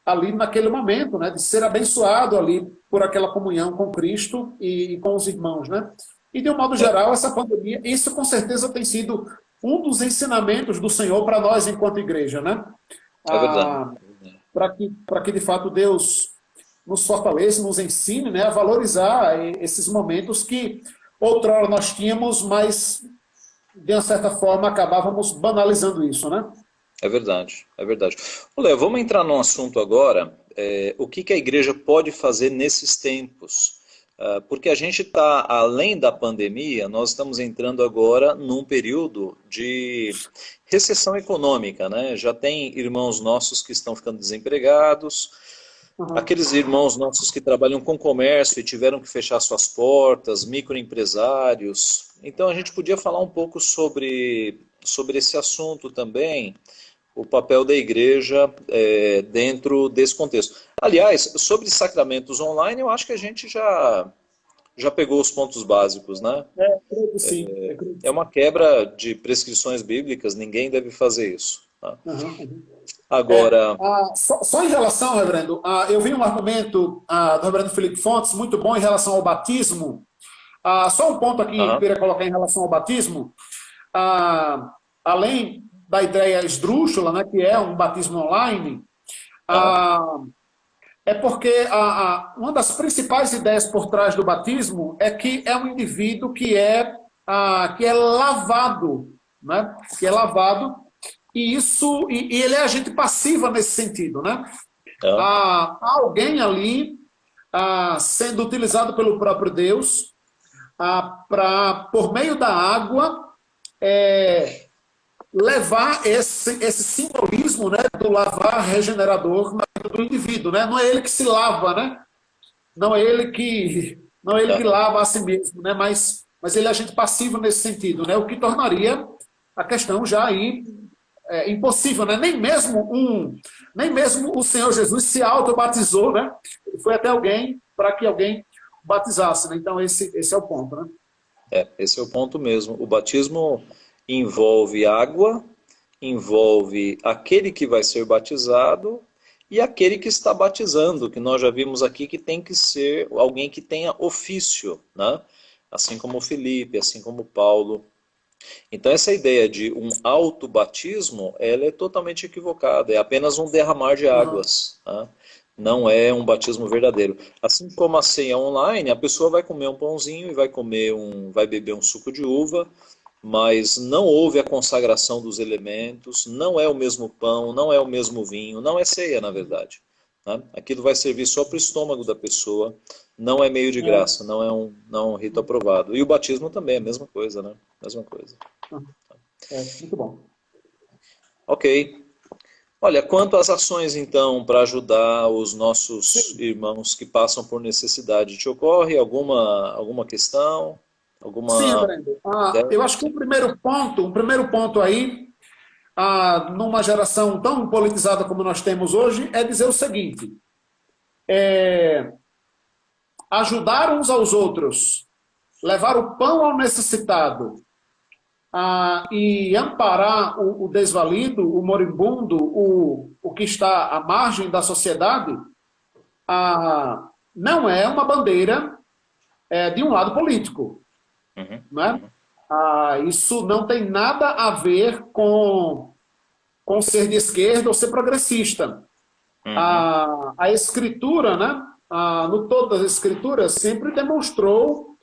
Ali naquele momento, né, de ser abençoado ali por aquela comunhão com Cristo e com os irmãos, né? E de um modo geral, essa pandemia, isso com certeza tem sido um dos ensinamentos do Senhor para nós enquanto igreja, né? É verdade. Para que de fato Deus nos fortaleça, nos ensine, né, a valorizar esses momentos que outrora nós tínhamos, mas de uma certa forma acabávamos banalizando isso, né? É verdade, é verdade. Léo, vamos entrar num assunto agora, o que a igreja pode fazer nesses tempos? Porque a gente está, além da pandemia, nós estamos entrando agora num período de recessão econômica, né? Já tem irmãos nossos que estão ficando desempregados, aqueles irmãos nossos que trabalham com comércio e tiveram que fechar suas portas, microempresários. Então a gente podia falar um pouco sobre esse assunto também, o papel da igreja dentro desse contexto. Aliás, sobre sacramentos online, eu acho que a gente já pegou os pontos básicos, né? Creio que sim. É uma quebra de prescrições bíblicas, ninguém deve fazer isso. Tá? Agora... só em relação, Reverendo, eu vi um argumento do Reverendo Felipe Fontes, muito bom em relação ao batismo. Só um ponto aqui que eu queria colocar em relação ao batismo. Além da ideia esdrúxula, né, que é um batismo online, é porque uma das principais ideias por trás do batismo é que é um indivíduo que é lavado, né? Que é lavado, e ele é agente passiva nesse sentido, né? Há alguém ali sendo utilizado pelo próprio Deus por meio da água, levar esse simbolismo, né, do lavar regenerador na vida do indivíduo, né? Não é ele que se lava, né? Não é ele que lava a si mesmo, né? Mas ele é agente passivo nesse sentido, né? O que tornaria a questão já aí impossível, né? Nem mesmo o Senhor Jesus se autobatizou, né? Ele foi até alguém para que alguém batizasse, né? Então esse é o ponto, né? Esse é o ponto mesmo. O batismo envolve água, envolve aquele que vai ser batizado e aquele que está batizando, que nós já vimos aqui que tem que ser alguém que tenha ofício, né? Assim como o Felipe, assim como o Paulo. Então essa ideia de um autobatismo, ela é totalmente equivocada, é apenas um derramar de águas, né? Não é um batismo verdadeiro. Assim como a ceia online, a pessoa vai comer um pãozinho e vai beber um suco de uva, mas não houve a consagração dos elementos, não é o mesmo pão, não é o mesmo vinho, não é ceia, na verdade. Né? Aquilo vai servir só para o estômago da pessoa, não é meio de graça, não é um rito aprovado. E o batismo também é a mesma coisa, né? Mesma coisa. Muito bom. Ok. Olha, quanto às ações, então, para ajudar os nossos irmãos que passam por necessidade, te ocorre alguma questão? Sim, Brendo. Eu acho que um primeiro ponto aí, numa geração tão politizada como nós temos hoje, é dizer o seguinte: ajudar uns aos outros, levar o pão ao necessitado, e amparar o desvalido, o moribundo, o que está à margem da sociedade, não é uma bandeira de um lado político. Né? Isso não tem nada a ver com ser de esquerda ou ser progressista. A Escritura, né? No todo das Escrituras, sempre demonstrou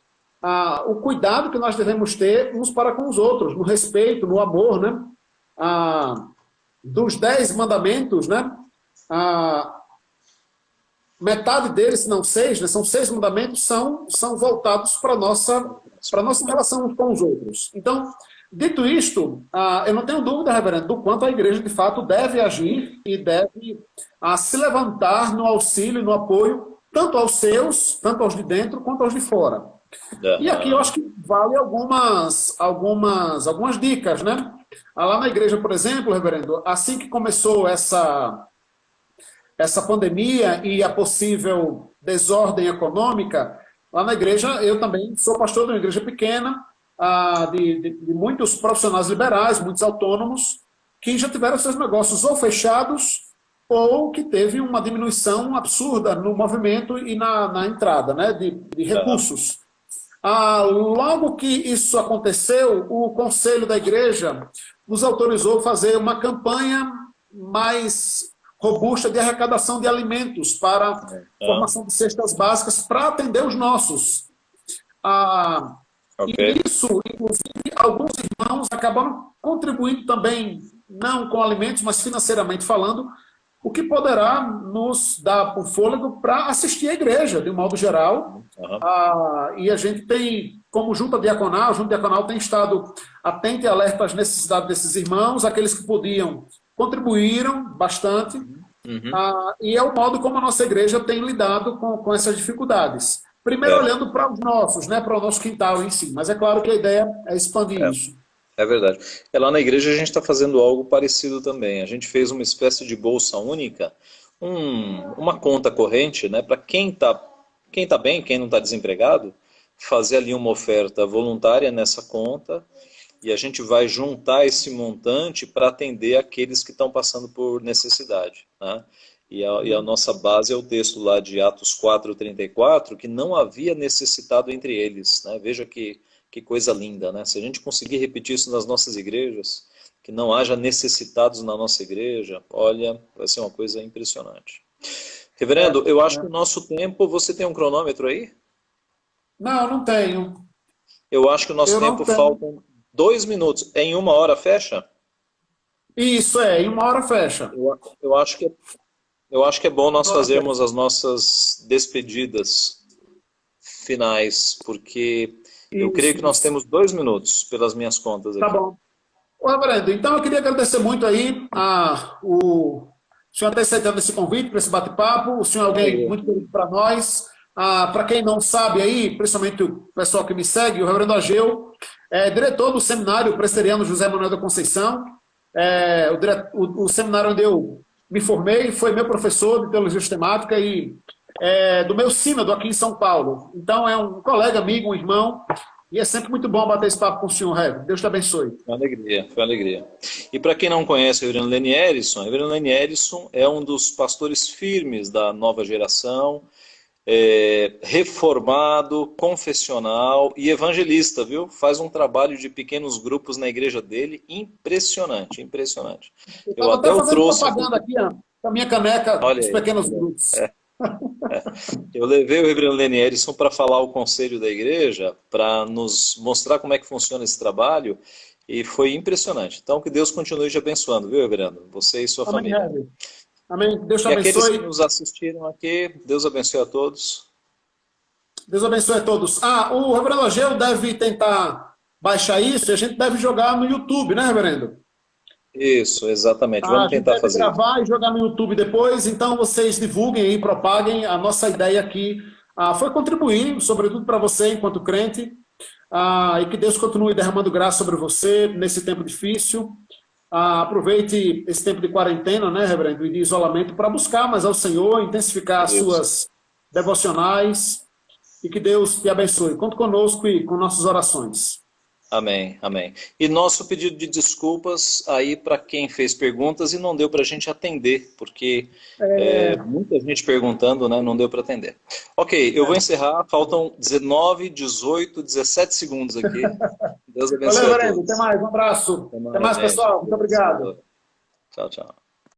o cuidado que nós devemos ter uns para com os outros, no respeito, no amor, né? Dos 10 mandamentos, né? Metade deles, se não 6, né? São 6 mandamentos, são voltados para a nossa relação uns com os outros. Então, dito isto, eu não tenho dúvida, reverendo, do quanto a igreja, de fato, deve agir e deve se levantar no auxílio e no apoio, tanto aos seus, tanto aos de dentro, quanto aos de fora. E aqui eu acho que vale algumas dicas, né? Lá na igreja, por exemplo, reverendo, assim que começou essa pandemia e a possível desordem econômica, lá na igreja, eu também sou pastor de uma igreja pequena, de muitos profissionais liberais, muitos autônomos, que já tiveram seus negócios ou fechados ou que teve uma diminuição absurda no movimento e na entrada, né, de recursos. Logo que isso aconteceu, o conselho da igreja nos autorizou a fazer uma campanha mais robusta de arrecadação de alimentos para a formação de cestas básicas para atender os nossos. E isso, inclusive, alguns irmãos acabaram contribuindo também, não com alimentos, mas financeiramente falando, o que poderá nos dar o fôlego para assistir a igreja, de um modo geral. E a gente tem, como Junta Diaconal tem estado atento e alerta às necessidades desses irmãos, aqueles que podiam contribuíram bastante, e é o modo como a nossa igreja tem lidado com essas dificuldades. Primeiro olhando para os nossos, né, para o nosso quintal em si, mas é claro que a ideia é expandir isso. É verdade. Lá na igreja a gente está fazendo algo parecido também. A gente fez uma espécie de bolsa única, uma conta corrente, né, para quem tá bem, quem não está desempregado, fazer ali uma oferta voluntária nessa conta, e a gente vai juntar esse montante para atender aqueles que estão passando por necessidade. Né? E a nossa base é o texto lá de Atos 4:34, que não havia necessitado entre eles. Né? Veja que coisa linda, né? Se a gente conseguir repetir isso nas nossas igrejas, que não haja necessitados na nossa igreja, olha, vai ser uma coisa impressionante. Reverendo, eu acho que o nosso tempo, você tem um cronômetro aí? Não tenho. Eu acho que o nosso tempo faltam 2 minutos. Em 1 hora fecha? Isso, em 1 hora fecha. Eu acho que é bom nós fazermos as nossas despedidas finais, porque eu creio que nós temos 2 minutos, pelas minhas contas aqui. Tá bom. Reverendo, então eu queria agradecer muito aí o senhor ter aceitado esse convite para esse bate-papo. O senhor é alguém muito querido para nós. Para quem não sabe aí, principalmente o pessoal que me segue, o reverendo Ageu é diretor do seminário presbiteriano José Manuel da Conceição. O seminário onde eu me formei, foi meu professor de teologia sistemática e do meu sínodo aqui em São Paulo. Então é um colega, amigo, um irmão, e é sempre muito bom bater esse papo com o senhor, Reverendo. Deus te abençoe. Foi uma alegria. E para quem não conhece o reverendo Leni Erison é um dos pastores firmes da nova geração, reformado, confessional e evangelista, viu? Faz um trabalho de pequenos grupos na igreja dele, impressionante. Eu até o trouxe propaganda aqui, com a minha caneca dos pequenos grupos. Eu levei o reverendo Leni Erison para falar ao conselho da igreja, para nos mostrar como é que funciona esse trabalho, e foi impressionante. Então, que Deus continue te abençoando, viu, reverendo? Você e sua família. Amém. Deus te abençoe. E aqueles que nos assistiram aqui, Deus abençoe a todos. Deus abençoe a todos. O reverendo Ageu deve tentar baixar isso e a gente deve jogar no YouTube, né, reverendo? Isso, exatamente. Vamos tentar fazer. Gravar e jogar no YouTube depois, então vocês divulguem e propaguem. A nossa ideia aqui foi contribuir, sobretudo para você enquanto crente, e que Deus continue derramando graça sobre você nesse tempo difícil. Aproveite esse tempo de quarentena, né, reverendo, e de isolamento para buscar mais ao Senhor, intensificar as suas devocionais e que Deus te abençoe. Conte conosco e com nossas orações. Amém, amém. E nosso pedido de desculpas aí para quem fez perguntas e não deu para a gente atender, porque muita gente perguntando, né, não deu para atender. Ok, eu vou encerrar, faltam 19, 18, 17 segundos aqui. Deus abençoe. Valeu, Lorenzo, até mais, um abraço. Até mais, gente. pessoal, muito obrigado. Tchau, tchau.